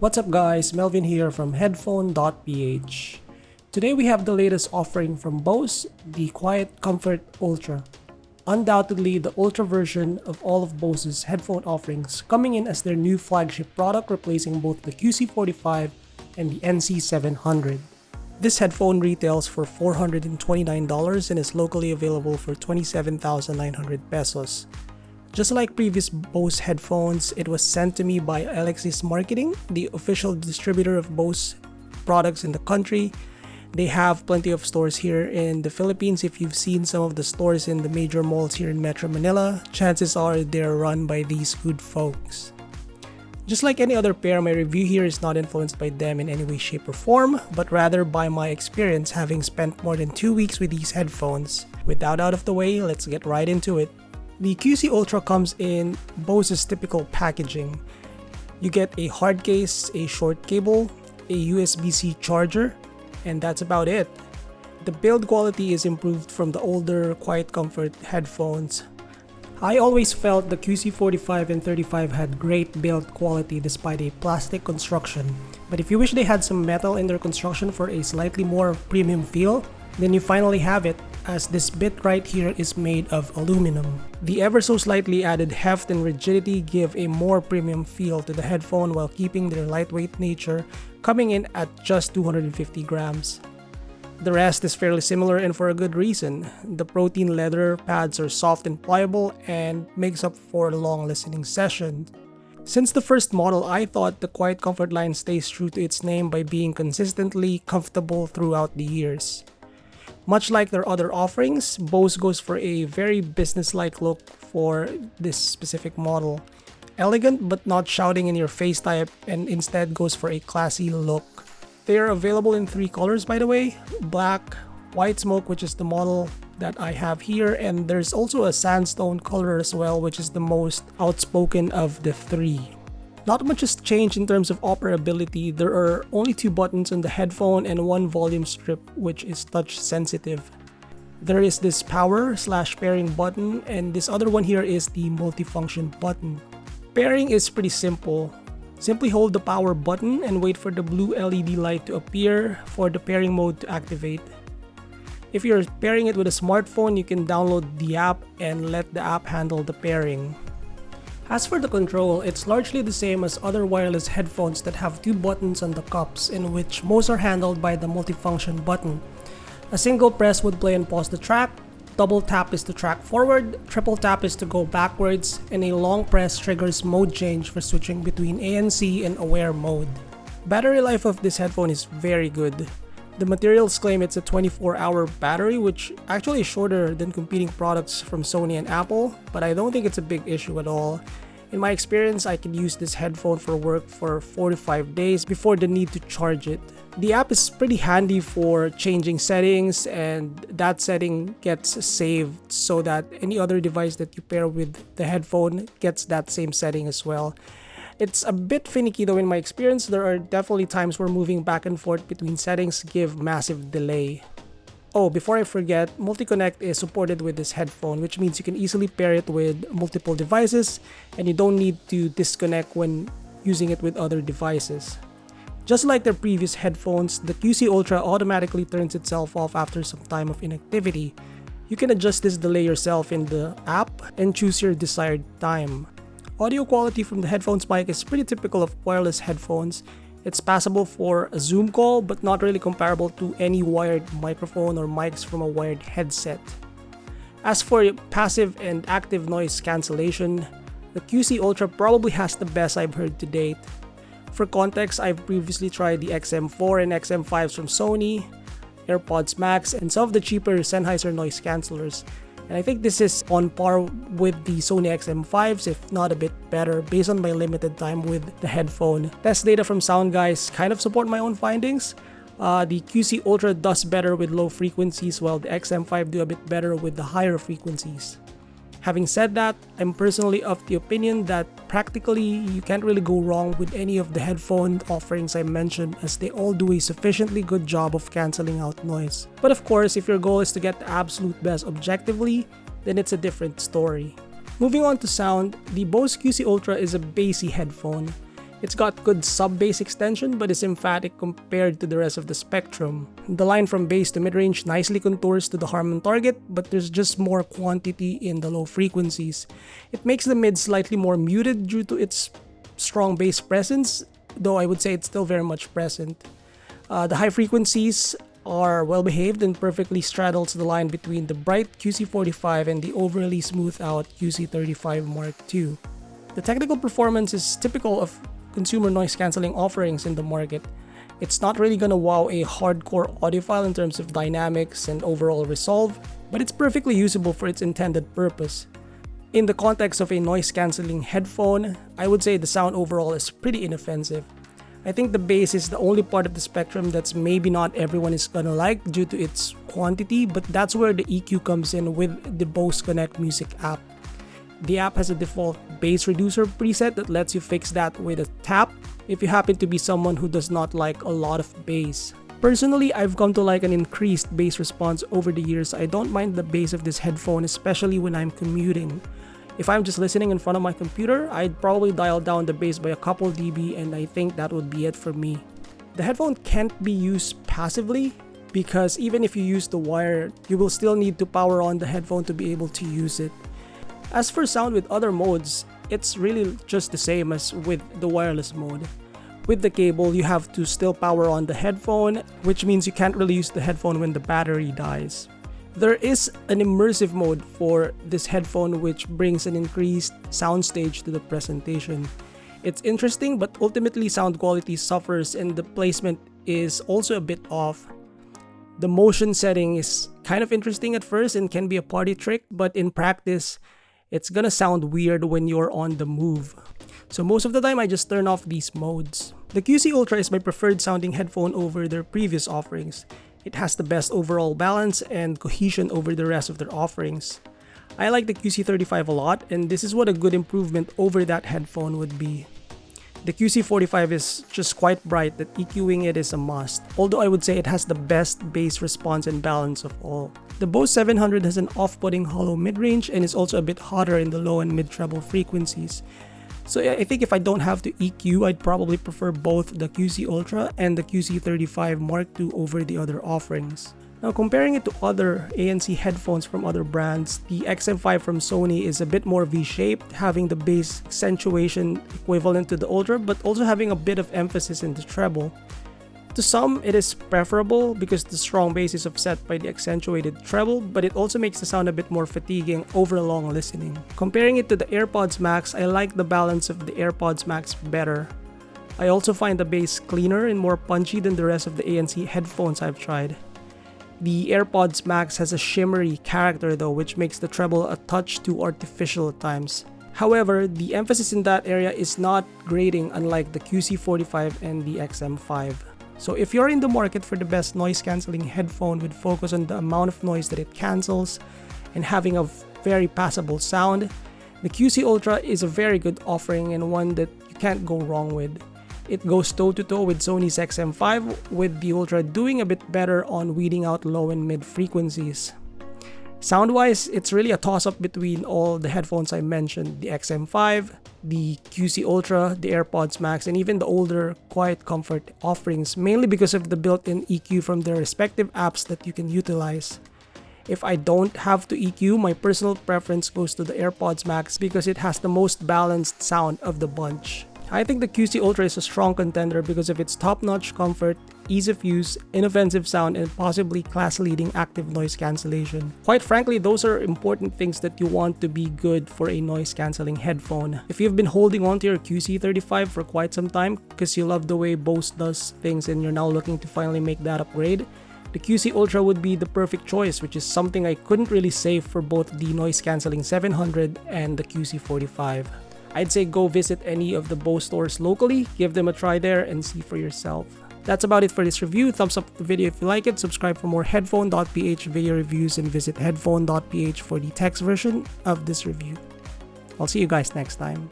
What's up guys, Melvin here from headphone.ph. Today we have the latest offering from Bose, the QuietComfort Ultra. Undoubtedly the Ultra version of all of Bose's headphone offerings, coming in as their new flagship product, replacing both the QC45 and the NC700. This headphone retails for $429 and is locally available for 27,900 pesos. Just like previous Bose headphones, it was sent to me by Alexis Marketing, the official distributor of Bose products in the country. They have plenty of stores here in the Philippines. If you've seen some of the stores in the major malls here in Metro Manila, chances are they're run by these good folks. Just like any other pair, my review here is not influenced by them in any way, shape, or form, but rather by my experience having spent more than 2 weeks with these headphones. With that out of the way, let's get right into it. The QC Ultra comes in Bose's typical packaging. You get a hard case, a short cable, a USB-C charger, and that's about it. The build quality is improved from the older QuietComfort headphones. I always felt the QC45 and 35 had great build quality despite a plastic construction. But if you wish they had some metal in their construction for a slightly more premium feel, then you finally have it, as this bit right here is made of aluminum. The ever so slightly added heft and rigidity give a more premium feel to the headphone while keeping their lightweight nature, coming in at just 250 grams. The rest is fairly similar and for a good reason. The protein leather pads are soft and pliable and makes up for long listening sessions. Since the first model, I thought the QuietComfort line stays true to its name by being consistently comfortable throughout the years. Much like their other offerings, Bose goes for a very business-like look for this specific model. Elegant but not shouting in your face type, and instead goes for a classy look. They are available in 3 colors by the way: black, white smoke, which is the model that I have here, and there's also a sandstone color as well, which is the most outspoken of the 3. Not much has changed in terms of operability. There are only 2 buttons on the headphone and 1 volume strip, which is touch sensitive. There is this power/pairing button, and this other one here is the multifunction button. Pairing is pretty simple. Simply hold the power button and wait for the blue LED light to appear for the pairing mode to activate. If you're pairing it with a smartphone, you can download the app and let the app handle the pairing. As for the control, it's largely the same as other wireless headphones that have 2 buttons on the cups, in which most are handled by the multifunction button. A single press would play and pause the track, double tap is to track forward, triple tap is to go backwards, and a long press triggers mode change for switching between ANC and aware mode. Battery life of this headphone is very good. The materials claim it's a 24-hour battery, which actually is shorter than competing products from Sony and Apple, but I don't think it's a big issue at all. In my experience, I could use this headphone for work for 4 to 5 days before the need to charge it. The app is pretty handy for changing settings, and that setting gets saved so that any other device that you pair with the headphone gets that same setting as well. It's a bit finicky though in my experience. There are definitely times where moving back and forth between settings give massive delay. Oh, before I forget, multi-connect is supported with this headphone, which means you can easily pair it with multiple devices and you don't need to disconnect when using it with other devices. Just like their previous headphones, the QC Ultra automatically turns itself off after some time of inactivity. You can adjust this delay yourself in the app and choose your desired time. Audio quality from the headphones mic is pretty typical of wireless headphones. It's passable for a Zoom call, but not really comparable to any wired microphone or mics from a wired headset. As for passive and active noise cancellation, the QC Ultra probably has the best I've heard to date. For context, I've previously tried the XM4 and XM5s from Sony, AirPods Max, and some of the cheaper Sennheiser noise cancellers. And I think this is on par with the Sony XM5s, if not a bit better, based on my limited time with the headphone. Test data from Sound Guys kind of support my own findings. The QC Ultra does better with low frequencies, while the XM5 do a bit better with the higher frequencies. Having said that, I'm personally of the opinion that practically you can't really go wrong with any of the headphone offerings I mentioned, as they all do a sufficiently good job of cancelling out noise. But of course, if your goal is to get the absolute best objectively, then it's a different story. Moving on to sound, the Bose QC Ultra is a bassy headphone. It's got good sub-bass extension but is emphatic compared to the rest of the spectrum. The line from bass to mid-range nicely contours to the Harman target, but there's just more quantity in the low frequencies. It makes the mid slightly more muted due to its strong bass presence, though I would say it's still very much present. The high frequencies are well behaved and perfectly straddles the line between the bright QC45 and the overly smooth out QC35 Mark II. The technical performance is typical of consumer noise cancelling offerings in the market. It's not really gonna wow a hardcore audiophile in terms of dynamics and overall resolve, but it's perfectly usable for its intended purpose. In the context of a noise cancelling headphone, I would say the sound overall is pretty inoffensive. I think the bass is the only part of the spectrum that's maybe not everyone is gonna like due to its quantity, but that's where the EQ comes in with the Bose Connect Music app. The app has a default bass reducer preset that lets you fix that with a tap if you happen to be someone who does not like a lot of bass. Personally, I've come to like an increased bass response over the years. I don't mind the bass of this headphone, especially when I'm commuting. If I'm just listening in front of my computer, I'd probably dial down the bass by a couple dB, and I think that would be it for me. The headphone can't be used passively because even if you use the wire, you will still need to power on the headphone to be able to use it. As for sound with other modes, it's really just the same as with the wireless mode. With the cable, you have to still power on the headphone, which means you can't really use the headphone when the battery dies. There is an immersive mode for this headphone which brings an increased soundstage to the presentation. It's interesting, but ultimately sound quality suffers and the placement is also a bit off. The motion setting is kind of interesting at first and can be a party trick, but in practice, it's gonna sound weird when you're on the move. So most of the time I just turn off these modes. The QC Ultra is my preferred sounding headphone over their previous offerings. It has the best overall balance and cohesion over the rest of their offerings. I like the QC35 a lot, and this is what a good improvement over that headphone would be. The QC45 is just quite bright that EQing it is a must, although I would say it has the best bass response and balance of all. The Bose 700 has an off-putting hollow mid-range and is also a bit hotter in the low and mid-treble frequencies. So I think if I don't have to EQ, I'd probably prefer both the QC Ultra and the QC35 Mark II over the other offerings. Now comparing it to other ANC headphones from other brands, the XM5 from Sony is a bit more V-shaped, having the bass accentuation equivalent to the Ultra but also having a bit of emphasis in the treble. To some, it is preferable because the strong bass is offset by the accentuated treble, but it also makes the sound a bit more fatiguing over long listening. Comparing it to the AirPods Max, I like the balance of the AirPods Max better. I also find the bass cleaner and more punchy than the rest of the ANC headphones I've tried. The AirPods Max has a shimmery character though, which makes the treble a touch too artificial at times. However, the emphasis in that area is not grating unlike the QC45 and the XM5. So if you're in the market for the best noise cancelling headphone with focus on the amount of noise that it cancels and having a very passable sound, the QC Ultra is a very good offering and one that you can't go wrong with. It goes toe-to-toe with Sony's XM5, with the Ultra doing a bit better on weeding out low and mid frequencies. Sound-wise, it's really a toss-up between all the headphones I mentioned, the XM5, the QC Ultra, the AirPods Max, and even the older QuietComfort offerings, mainly because of the built-in EQ from their respective apps that you can utilize. If I don't have to EQ, my personal preference goes to the AirPods Max because it has the most balanced sound of the bunch. I think the QC Ultra is a strong contender because of its top-notch comfort, ease of use, inoffensive sound, and possibly class-leading active noise cancellation. Quite frankly, those are important things that you want to be good for a noise-cancelling headphone. If you've been holding on to your QC35 for quite some time because you love the way Bose does things and you're now looking to finally make that upgrade, the QC Ultra would be the perfect choice, which is something I couldn't really say for both the noise-cancelling 700 and the QC45. I'd say go visit any of the Bose stores locally, give them a try there, and see for yourself. That's about it for this review. Thumbs up the video if you like it, subscribe for more headphone.ph video reviews, and visit headphone.ph for the text version of this review. I'll see you guys next time.